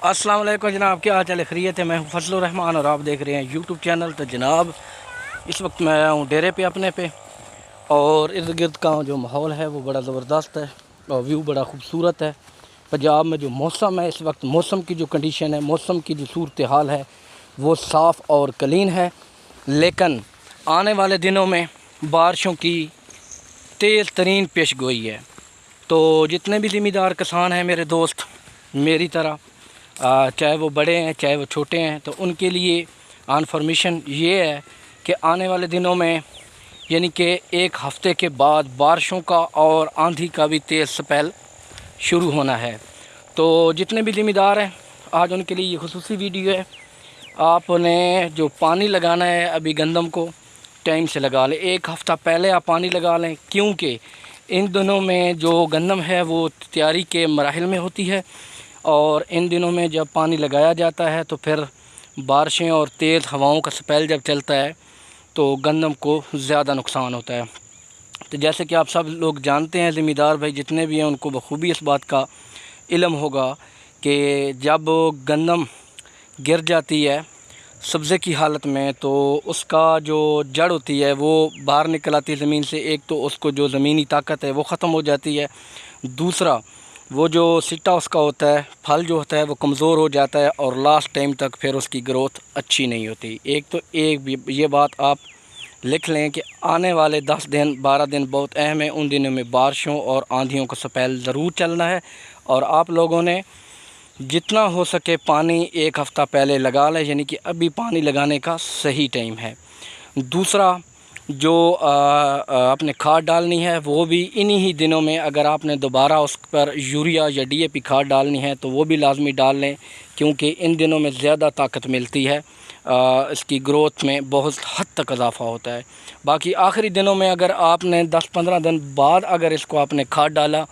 السلام علیکم جناب، کیا حال چال ہے؟ خیریت ہے؟ میں ہوں فضل الرحمان اور آپ دیکھ رہے ہیں یوٹیوب چینل۔ تو جناب اس وقت میں آیا ہوں ڈیرے پہ اپنے پہ، اور ارد گرد کا جو ماحول ہے وہ بڑا زبردست ہے اور ویو بڑا خوبصورت ہے۔ پنجاب میں جو موسم ہے اس وقت، موسم کی جو کنڈیشن ہے، موسم کی جو صورتحال ہے وہ صاف اور کلین ہے، لیکن آنے والے دنوں میں بارشوں کی تیز ترین پیش گوئی ہے۔ تو جتنے بھی ذمہ دار کسان ہیں میرے دوست، میری طرح، چاہے وہ بڑے ہیں چاہے وہ چھوٹے ہیں، تو ان کے لیے انفارمیشن یہ ہے کہ آنے والے دنوں میں یعنی کہ ایک ہفتے کے بعد بارشوں کا اور آندھی کا بھی تیز سپیل شروع ہونا ہے۔ تو جتنے بھی ذمہ دار ہیں آج ان کے لیے یہ خصوصی ویڈیو ہے۔ آپ نے جو پانی لگانا ہے ابھی گندم کو ٹائم سے لگا لیں، ایک ہفتہ پہلے آپ پانی لگا لیں، کیونکہ ان دنوں میں جو گندم ہے وہ تیاری کے مراحل میں ہوتی ہے، اور ان دنوں میں جب پانی لگایا جاتا ہے تو پھر بارشیں اور تیز ہواؤں کا سپیل جب چلتا ہے تو گندم کو زیادہ نقصان ہوتا ہے۔ تو جیسے کہ آپ سب لوگ جانتے ہیں، ذمہ دار بھائی جتنے بھی ہیں ان کو بخوبی اس بات کا علم ہوگا کہ جب گندم گر جاتی ہے سبزے کی حالت میں تو اس کا جو جڑ ہوتی ہے وہ باہر نکل آتی ہے زمین سے۔ ایک تو اس کو جو زمینی طاقت ہے وہ ختم ہو جاتی ہے، دوسرا وہ جو سٹا اس کا ہوتا ہے، پھل جو ہوتا ہے وہ کمزور ہو جاتا ہے، اور لاسٹ ٹائم تک پھر اس کی گروتھ اچھی نہیں ہوتی۔ ایک یہ بات آپ لکھ لیں کہ آنے والے 10 دن 12 دن بہت اہم ہیں۔ ان دنوں میں بارشوں اور آندھیوں کا سپیل ضرور چلنا ہے، اور آپ لوگوں نے جتنا ہو سکے پانی ایک ہفتہ پہلے لگا لیں، یعنی کہ ابھی پانی لگانے کا صحیح ٹائم ہے۔ دوسرا جو آپ نے کھاد ڈالنی ہے وہ بھی انہی ہی دنوں میں، اگر آپ نے دوبارہ اس پر یوریا یا ڈی اے پی کھاد ڈالنی ہے تو وہ بھی لازمی ڈال لیں، کیونکہ ان دنوں میں زیادہ طاقت ملتی ہے، اس کی گروتھ میں بہت حد تک اضافہ ہوتا ہے۔ باقی آخری دنوں میں اگر آپ نے 10-15 دن بعد اگر اس کو آپ نے کھاد ڈالا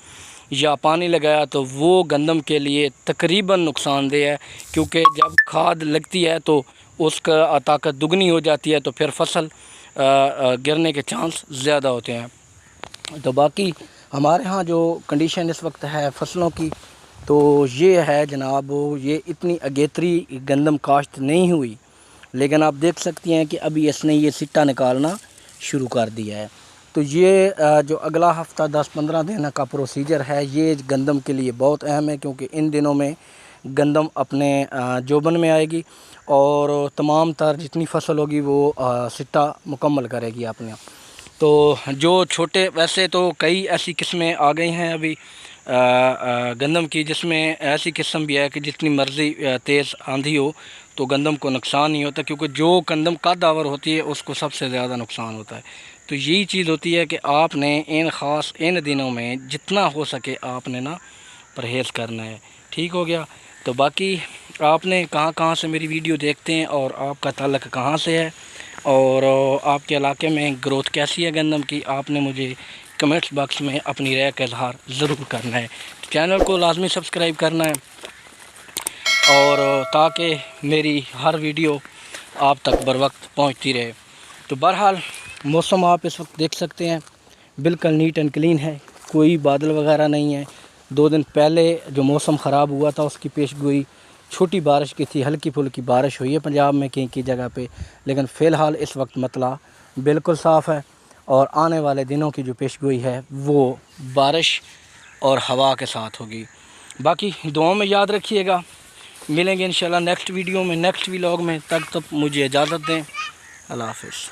یا پانی لگایا تو وہ گندم کے لیے تقریباً نقصان دہ ہے، کیونکہ جب کھاد لگتی ہے تو اس کا طاقت دگنی ہو جاتی ہے، تو پھر فصل گرنے کے چانس زیادہ ہوتے ہیں۔ تو باقی ہمارے ہاں جو کنڈیشن اس وقت ہے فصلوں کی تو یہ ہے جناب، یہ اتنی اگیتری گندم کاشت نہیں ہوئی، لیکن آپ دیکھ سکتی ہیں کہ ابھی اس نے یہ سٹا نکالنا شروع کر دیا ہے۔ تو یہ جو اگلا ہفتہ 10-15 دن کا پروسیجر ہے یہ گندم کے لیے بہت اہم ہے، کیونکہ ان دنوں میں گندم اپنے جوبن میں آئے گی اور تمام تر جتنی فصل ہوگی وہ سٹا مکمل کرے گی اپنے۔ تو جو چھوٹے، ویسے تو کئی ایسی قسمیں آ گئی ہیں ابھی گندم کی، جس میں ایسی قسم بھی ہے کہ جتنی مرضی تیز آندھی ہو تو گندم کو نقصان نہیں ہوتا، کیونکہ جو گندم قدآور ہوتی ہے اس کو سب سے زیادہ نقصان ہوتا ہے۔ تو یہی چیز ہوتی ہے کہ آپ نے ان دنوں میں جتنا ہو سکے آپ نے پرہیز کرنا ہے۔ ٹھیک ہو گیا؟ تو باقی آپ نے کہاں سے میری ویڈیو دیکھتے ہیں اور آپ کا تعلق کہاں سے ہے، اور آپ کے علاقے میں گروتھ کیسی ہے گندم کی، آپ نے مجھے کمنٹس باکس میں اپنی رائے کا اظہار ضرور کرنا ہے۔ چینل کو لازمی سبسکرائب کرنا ہے، اور تاکہ میری ہر ویڈیو آپ تک بر وقت پہنچتی رہے۔ تو بہرحال موسم آپ اس وقت دیکھ سکتے ہیں بالکل نیٹ اینڈ کلین ہے، کوئی بادل وغیرہ نہیں ہے۔ 2 دن پہلے جو موسم خراب ہوا تھا اس کی پیش گوئی چھوٹی بارش کی تھی، ہلکی پھلکی بارش ہوئی ہے پنجاب میں کئی جگہ پہ، لیکن فی الحال اس وقت مطلع بالکل صاف ہے، اور آنے والے دنوں کی جو پیش گوئی ہے وہ بارش اور ہوا کے ساتھ ہوگی۔ باقی دعاؤں میں یاد رکھیے گا، ملیں گے انشاءاللہ نیکسٹ ویڈیو میں، نیکسٹ ولاگ میں، تب مجھے اجازت دیں۔ اللہ حافظ۔